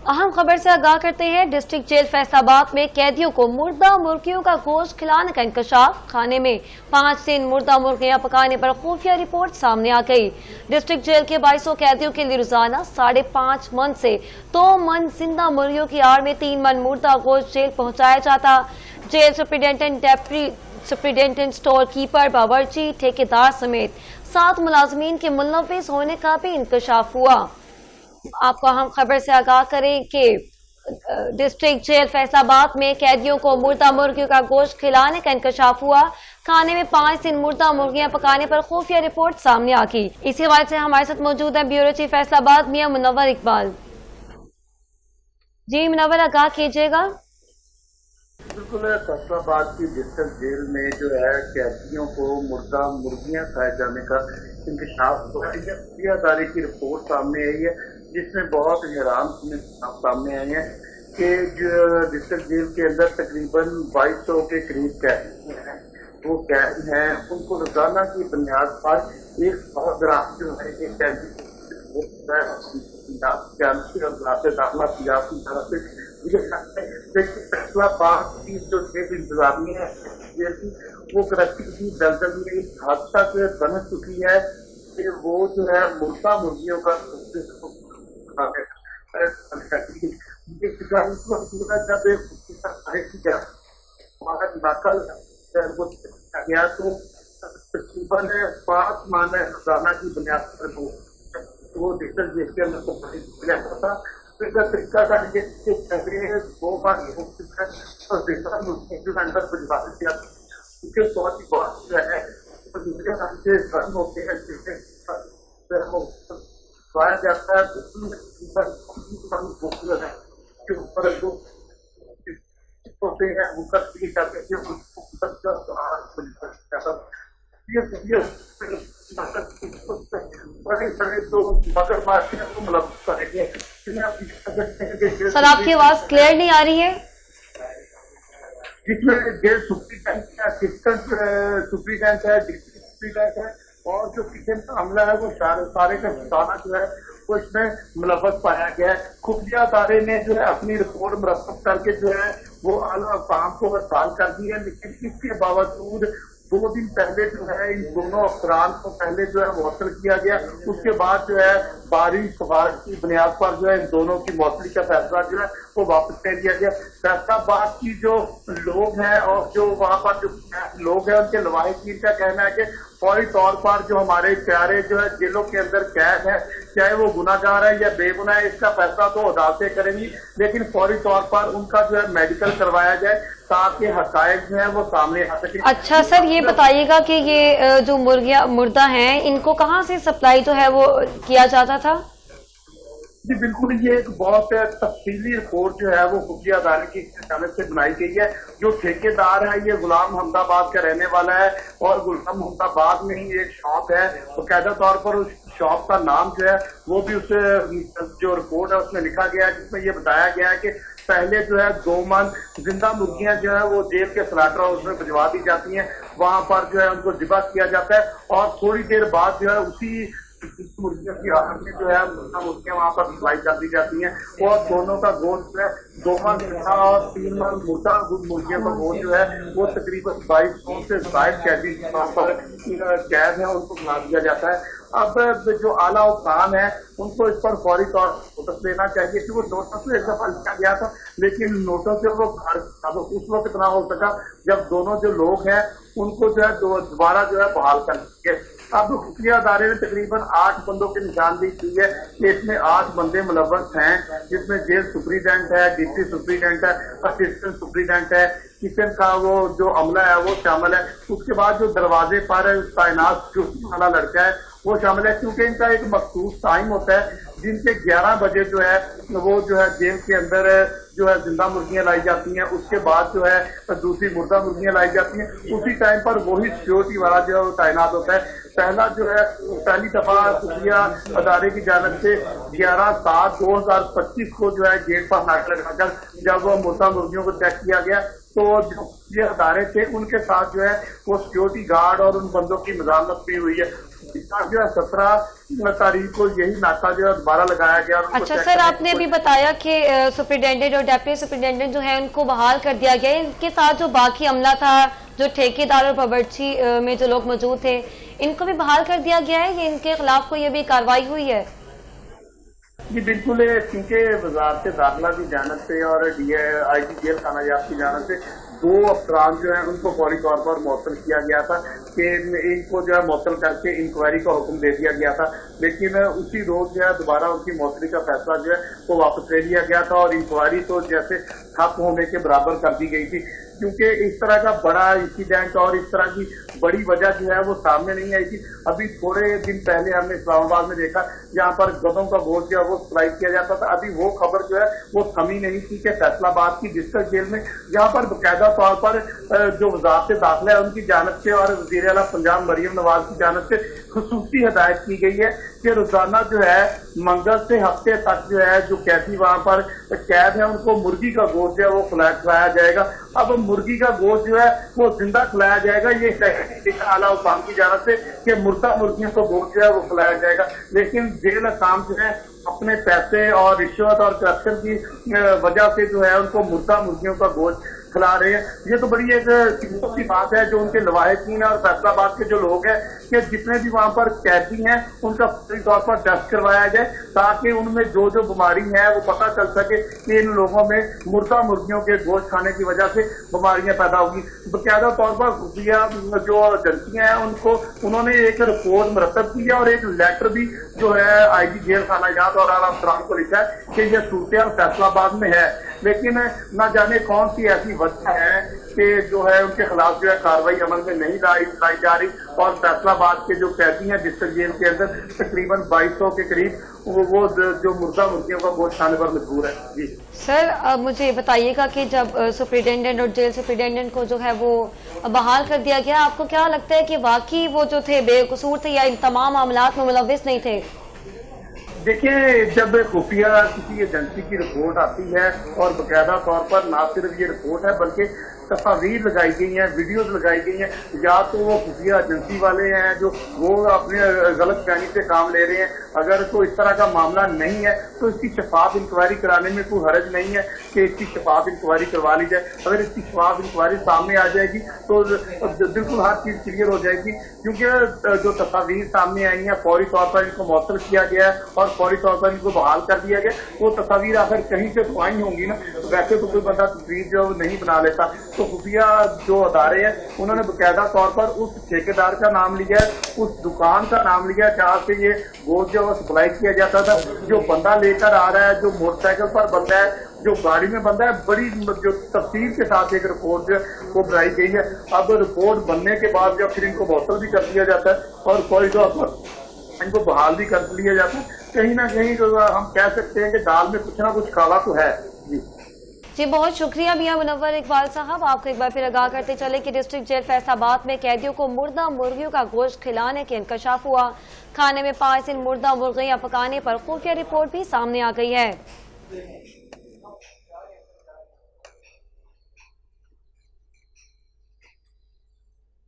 अहम खबर से आगाह करते हैं। डिस्ट्रिक्ट जेल फैसलाबाद में कैदियों को मुर्दा मुर्गियों का गोश्त खिलाने का इंकशाफ। खाने में 5 दिन मुर्दा मुर्गियां पकाने पर खुफिया रिपोर्ट सामने आ गई। डिस्ट्रिक्ट जेल के 2200 कैदियों के लिए रोजाना 5.5 मन से 2 मन जिंदा मुर्गियों की आड़ में 3 मन मुर्दा गोश्त जेल पहुंचाया जाता। Jail superintendent, deputy superintendent, store keeper, बावर्ची, ठेकेदार समेत 7 मुलाजमीन के मुलव्विस होने का भी इंकशाफ हुआ। आपको अहम खबर से आगाह करें कि डिस्ट्रिक्ट जेल फैसलाबाद में कैदियों को मुर्दा मुर्गियों का गोश्त खिलाने का इंकशाफ हुआ। खाने में 5 दिन मुर्दा मुर्गियां पकाने पर खुफिया रिपोर्ट सामने आ गई। इसी हवाले से हमारे साथ मौजूद है ब्यूरो चीफ फैसलाबाद मियां मुनव्वर इकबाल। जी मुनव्वर, आगाह कीजिएगा। बिल्कुल, फैसलाबाद की डिस्ट्रिक्ट जेल में जो है कैदियों को मुर्दा मुर्गियां खाए जाने का इंकशाफ हुआ है। खुफियादारी की रिपोर्ट सामने आई है जिसमें बहुत हैरान सामने आए हैं कि जो डिस्ट्रिक्ट जेल के अंदर तकरीबन 2200 के करीब कैदी हैं, वो कैदी हैं, उनको रोजाना की बुनियाद पर एक 100 ग्राम जो है एक कैदी फैसलाबाद की जो जेल इंतजामिया है वो तरक्की की दलदल में इस हद तक बन चुकी है कि वो जो है मुर्दा मुर्गियों का गया तो तकरीबन 5 माह रोजाना की बुनियाद पर वो डिस्ट्रिक्ट जेल के अंदर था। इसका तरीका था कि 2 बार और दूसरा अंदर परिभाषित किया उसके बहुत ही बहुत जो है होते हैं पाया जाता है के ऊपर जो होते हैं सर, आपकी आवाज क्लियर नहीं आ रही है। जिसमें जेल सुप्रीटेंडेंट है, असिस्टेंट सुप्रीटेंडेंट है, डिप्टी सुप्रीटेंडेंट है और जो किचन का अमला है वो सारे का सारा जो है वो इसमें मुलव्वस पाया गया है। खुफिया अदारे ने जो है अपनी रिपोर्ट मुरतब करके जो है वो आला काम को हड़ताल कर दी है, लेकिन इसके बावजूद 2 दिन पहले जो है इन दोनों अफसरान को पहले जो है मुअत्तल किया गया। उसके बाद जो है बारिश सिफारिश की बुनियाद पर जो है इन दोनों की मुअत्तली का फैसला जो है वो वापस कर दिया गया। फैसलाबाद की जो लोग हैं और जो वहाँ पर जो लोग हैं उनके लवाहिकीन का कहना है कि फौरी तौर पर जो हमारे प्यारे जो है जेलों के अंदर कैद है, चाहे वो गुनाहगार है या बेगुनाह है, इसका फैसला तो अदालतें करेंगी, लेकिन फौरी तौर पर उनका जो है मेडिकल करवाया जाए ताकि हकायक जो है वो सामने आ सके। अच्छा सर, ये बताइएगा कि ये जो मुर्दा हैं इनको कहाँ से सप्लाई जो है वो किया जाता था? जी बिल्कुल, ये एक बहुत तफसीली रिपोर्ट जो है वो खुफिया अदारे की जानब से बनाई गई है। जो ठेकेदार है ये गुलाम अहमदाबाद का रहने वाला है और गुलाम अहमदाबाद में ही एक शॉप है, बाकायदा तौर पर उस शॉप का नाम जो है वो भी उस जो रिपोर्ट है उसमें लिखा गया है, जिसमें ये बताया गया है कि पहले जो है 2 मन जिंदा मुर्गियां जो है वो जेल के स्लॉटर हाउस में भिजवा दी जाती हैं, वहां पर जो है उनको ज़िबा किया जाता है और थोड़ी देर बाद जो है उसी मुर्गियों की आहार में जो है मुर्गियां वहां पर भिजवाई जाती हैं और दोनों का गोश्त जो है 2 मन जिंदा और 3 मन मुर्दा मुर्गियों का गोश्त जो है वो तकरीबन 2200 से 22 कैदी कैद है उनको खिला दिया जाता है। अब जो आला हुक्काम है उनको इस पर फौरी तौर पर नोटिस देना चाहिए कि वो नोटिस में एक दफा लिखा गया था, लेकिन नोटिस से वो उस वक्त ना हो सका जब दोनों जो लोग हैं उनको जो है दोबारा जो है बहाल कर दिए। अब खुफिया अदारे ने तकरीबन 8 बंदों की निशानदेही की है कि इसमें 8 बंदे मुलव्वस हैं, जिसमें जेल सुप्रीटेंडेंट है, डिप्टी सुप्रीटेंडेंट है, असिस्टेंट सुप्रीटेंडेंट है, किचन का वो जो अमला है वो शामिल है। उसके बाद जो दरवाजे पर तैनात वाला लड़का है वो शामिल है, क्योंकि इनका एक मखसूस टाइम होता है दिन के 11 बजे जो है वो जो है जेल के अंदर जो है जिंदा मुर्गियां लाई जाती हैं, उसके बाद जो है दूसरी मुर्दा मुर्गियां लाई जाती हैं। उसी टाइम पर वही सिक्योरिटी वाला जो है तैनात होता है। पहली दफा खुफिया अदारे की जानब से 11/7/2025 को जो है गेट पर नाका लगाकर जब मुर्दा मुर्गियों को चेक किया गया तो जो ये अदारे थे उनके साथ जो है वो सिक्योरिटी गार्ड और उन बंदों की मजामत भी हुई है। जो है 17 तारीख को यही नाका जो है दोबारा लगाया गया। अच्छा सर, आपने अभी बताया कि सुपरिटेंडेंट और डेप्यूटी सुपरिटेंडेंट जो है उनको बहाल कर दिया गया है। इनके साथ जो बाकी अमला था, जो ठेकेदार और बावर्ची में जो लोग मौजूद थे, इनको भी बहाल कर दिया गया है या इनके खिलाफ कोई अभी कार्रवाई हुई है? जी बिल्कुल, क्योंकि वजारत दाखिला की जानिब से और IG जेल खानाजात की जानिब से 2 अफसरान जो है उनको फौरी तौर पर मुअत्तल किया गया था कि इनको जो है मुअत्तल करके इंक्वायरी का हुक्म दे दिया गया था, लेकिन उसी रोज जो है दोबारा उनकी मुअत्तली का फैसला जो है वो वापस ले लिया गया था और इंक्वायरी तो जैसे ठप होने के बराबर कर दी गई थी, क्योंकि इस तरह का बड़ा इंसिडेंट और इस तरह की बड़ी वजह जो है वो सामने नहीं आई थी। अभी थोड़े दिन पहले हमने इस्लामाबाद में देखा जहाँ पर गधों का गोश्त जो है वो सप्लाई किया जाता था। अभी वो खबर जो है वो थमी नहीं थी कि फैसलाबाद की डिस्ट्रिक्ट जेल में जहाँ पर बाकायदा तौर पर जो वजारत दाखिला है उनकी जानिब से और वज़ीर आला पंजाब मरियम नवाज की जानिब से खुसूसी हिदायत की गई है कि रोजाना जो है मंगल से हफ्ते तक जो है जो कैदी वहां पर कैद है उनको मुर्गी का गोश्त जो है वो खिलाया जाएगा। अब मुर्गी का गोश्त जो है वो जिंदा खिलाया जाएगा, ये आला हुकाम की जानिब से कि मुर्दा मुर्गियों को गोश्त जो है वो खिलाया जाएगा, लेकिन जेल हुकाम जो है अपने पैसे और रिश्वत और करप्शन की वजह से जो है उनको मुर्दा मुर्गियों का गोश्त खिला रहे हैं। ये तो बड़ी एक की बात है जो उनके लवाहिकीन और फैसलाबाद के जो लोग हैं कि जितने भी वहां पर कैदी हैं उनका पूरी तौर पर टेस्ट करवाया जाए ताकि उनमें जो जो बीमारी है वो पता चल सके कि इन लोगों में मुर्दा मुर्गियों के गोश्त खाने की वजह से बीमारियां पैदा होगी। बाकायदा तौर पर खुफिया जो एजेंसियां हैं उनको उन्होंने एक रिपोर्ट मरतब की है और एक लेटर भी जो है IG जेल खानाजात और आला अफसरान को लिखा है कि यह सूरत फैसलाबाद में है, लेकिन न जाने कौन सी ऐसी वजह है कि जो है उनके खिलाफ जो है कार्रवाई अमल में नहीं लाई जा रही और फैसलाबाद के जो कैदी हैं डिस्ट्रिक्ट जेल के अंदर तकरीबन 2200 के करीब वो जो मुर्दा मुर्गियों का गोश्त खाने पर मजबूर है। जी सर, अब मुझे बताइएगा कि जब सुपरिटेंडेंट और जेल सुपरिटेंडेंट को जो है वो बहाल कर दिया गया, आपको क्या लगता है कि वाकई वो जो थे बेकसूर थे या इन तमाम मामलात में मुलव्विस नहीं थे? देखिए, जब खुफिया किसी एजेंसी की रिपोर्ट आती है और बाकायदा तौर पर ना सिर्फ ये रिपोर्ट है बल्कि तस्वीर लगाई गई हैं, वीडियोस लगाई गई हैं, या तो वो खुफिया एजेंसी वाले हैं जो वो अपने गलत फहमी से काम ले रहे हैं। अगर तो इस तरह का मामला नहीं है तो इसकी शफाफ इंक्वायरी कराने में कोई हर्ज नहीं है कि इसकी शफाफ इंक्वायरी करवा ली जाए। अगर इसकी शफाफ इंक्वायरी सामने आ जाएगी तो बिल्कुल हर चीज क्लियर हो जाएगी, क्योंकि जो तस्वीर सामने आई है फौरी तौर पर इनको मुअत्तल किया गया है और फौरी तौर पर इनको बहाल कर दिया गया। वो तस्वीर आखिर कहीं से तो आई होंगी ना, वैसे तो कोई बंदा तस्वीर जो नहीं बना लेता। तो खुफिया जो अदारे हैं उन्होंने बाकायदा तौर पर उस ठेकेदार का नाम लिया है, उस दुकान का नाम लिया है जहाँ से ये गोश्त जो है सप्लाई किया जाता था, जो बंदा लेकर आ रहा है, जो मोटरसाइकिल पर बंदा है, जो गाड़ी में बंदा है, बड़ी जो तफसील के साथ एक रिपोर्ट जो है वो बनाई गई है। अब रिपोर्ट बनने के बाद जब फिर इनको मुअत्तल भी कर दिया जाता है और फौरी तौर पर इनको बहाल भी कर लिया जाता है, कहीं ना कहीं तो हम कह सकते हैं कि दाल में कुछ ना कुछ काला तो है। जी, बहुत शुक्रिया मियां मुनव्वर इकबाल साहब। आपको एक बार फिर आगाह करते चले कि डिस्ट्रिक्ट जेल फैसलाबाद में कैदियों को मुर्दा मुर्गियों का गोश्त खिलाने के इंकशाफ हुआ। खाने में 5 दिन मुर्दा मुर्गियां पकाने पर खुफिया रिपोर्ट भी सामने आ गई है।